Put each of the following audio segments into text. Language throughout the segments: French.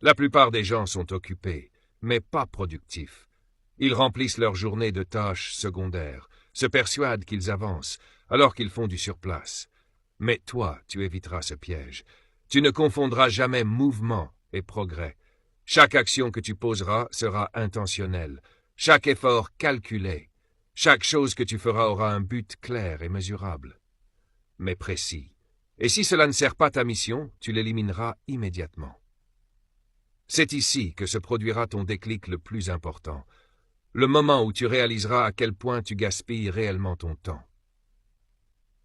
La plupart des gens sont occupés, mais pas productifs. Ils remplissent leur journée de tâches secondaires, se persuadent qu'ils avancent, alors qu'ils font du surplace. Mais toi, tu éviteras ce piège. Tu ne confondras jamais mouvement et progrès. Chaque action que tu poseras sera intentionnelle, chaque effort calculé. Chaque chose que tu feras aura un but clair et mesurable, mais précis. Et si cela ne sert pas ta mission, tu l'élimineras immédiatement. C'est ici que se produira ton déclic le plus important, le moment où tu réaliseras à quel point tu gaspilles réellement ton temps.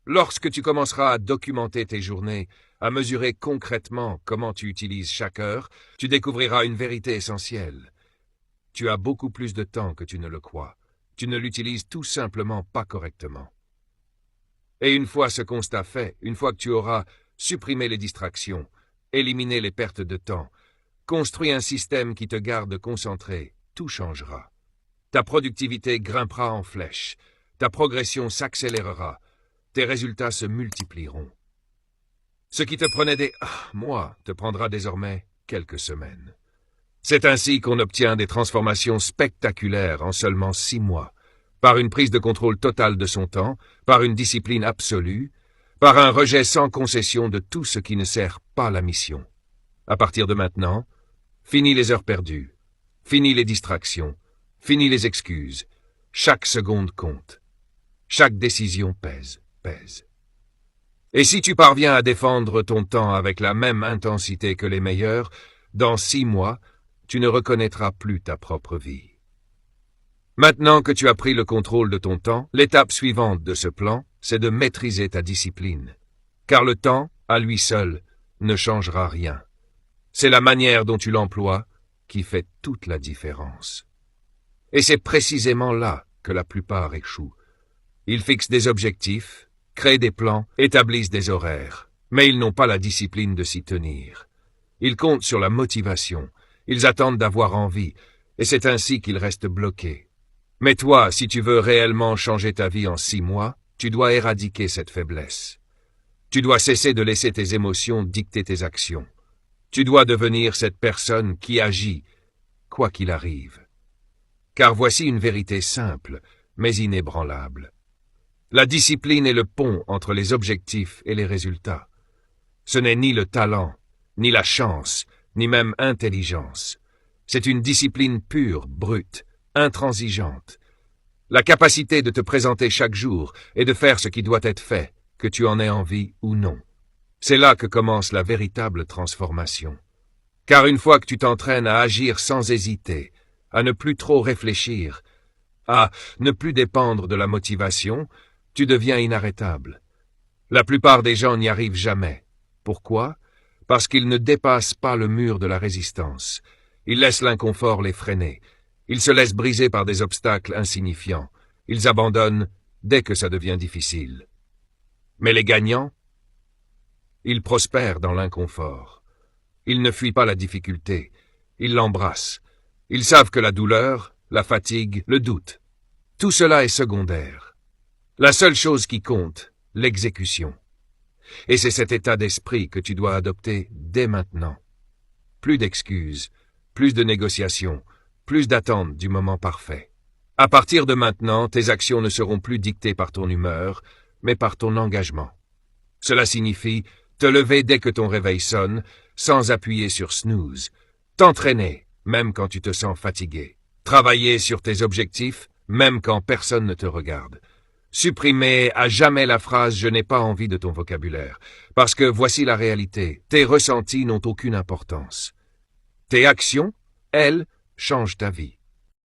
Lorsque tu commenceras à documenter tes journées, à mesurer concrètement comment tu utilises chaque heure, tu découvriras une vérité essentielle. Tu as beaucoup plus de temps que tu ne le crois. Tu ne l'utilises tout simplement pas correctement. Et une fois ce constat fait, une fois que tu auras supprimé les distractions, éliminé les pertes de temps, construit un système qui te garde concentré, tout changera. Ta productivité grimpera en flèche, ta progression s'accélérera, tes résultats se multiplieront. Ce qui te prenait des mois te prendra désormais quelques semaines. C'est ainsi qu'on obtient des transformations spectaculaires en seulement 6 mois, par une prise de contrôle totale de son temps, par une discipline absolue, par un rejet sans concession de tout ce qui ne sert pas la mission. À partir de maintenant, fini les heures perdues, fini les distractions, fini les excuses. Chaque seconde compte. Chaque décision pèse. Et si tu parviens à défendre ton temps avec la même intensité que les meilleurs, dans 6 mois, tu ne reconnaîtras plus ta propre vie. Maintenant que tu as pris le contrôle de ton temps, l'étape suivante de ce plan, c'est de maîtriser ta discipline. Car le temps, à lui seul, ne changera rien. C'est la manière dont tu l'emploies qui fait toute la différence. Et c'est précisément là que la plupart échouent. Ils fixent des objectifs, créent des plans, établissent des horaires, mais ils n'ont pas la discipline de s'y tenir. Ils comptent sur la motivation, ils attendent d'avoir envie, et c'est ainsi qu'ils restent bloqués. Mais toi, si tu veux réellement changer ta vie en 6 mois, tu dois éradiquer cette faiblesse. Tu dois cesser de laisser tes émotions dicter tes actions. Tu dois devenir cette personne qui agit, quoi qu'il arrive. Car voici une vérité simple, mais inébranlable. La discipline est le pont entre les objectifs et les résultats. Ce n'est ni le talent, ni la chance, ni même intelligence. C'est une discipline pure, brute, intransigeante. La capacité de te présenter chaque jour et de faire ce qui doit être fait, que tu en aies envie ou non. C'est là que commence la véritable transformation. Car une fois que tu t'entraînes à agir sans hésiter, à ne plus trop réfléchir, à ne plus dépendre de la motivation, tu deviens inarrêtable. La plupart des gens n'y arrivent jamais. Pourquoi? Parce qu'ils ne dépassent pas le mur de la résistance. Ils laissent l'inconfort les freiner. Ils se laissent briser par des obstacles insignifiants. Ils abandonnent dès que ça devient difficile. Mais les gagnants, ils prospèrent dans l'inconfort. Ils ne fuient pas la difficulté. Ils l'embrassent. Ils savent que la douleur, la fatigue, le doute, tout cela est secondaire. La seule chose qui compte, l'exécution. Et c'est cet état d'esprit que tu dois adopter dès maintenant. Plus d'excuses, plus de négociations, plus d'attente du moment parfait. À partir de maintenant, tes actions ne seront plus dictées par ton humeur, mais par ton engagement. Cela signifie te lever dès que ton réveil sonne, sans appuyer sur snooze. T'entraîner, même quand tu te sens fatigué. Travailler sur tes objectifs, même quand personne ne te regarde. Supprimer à jamais la phrase « je n'ai pas envie » de ton vocabulaire, parce que voici la réalité, tes ressentis n'ont aucune importance. Tes actions, elles, changent ta vie.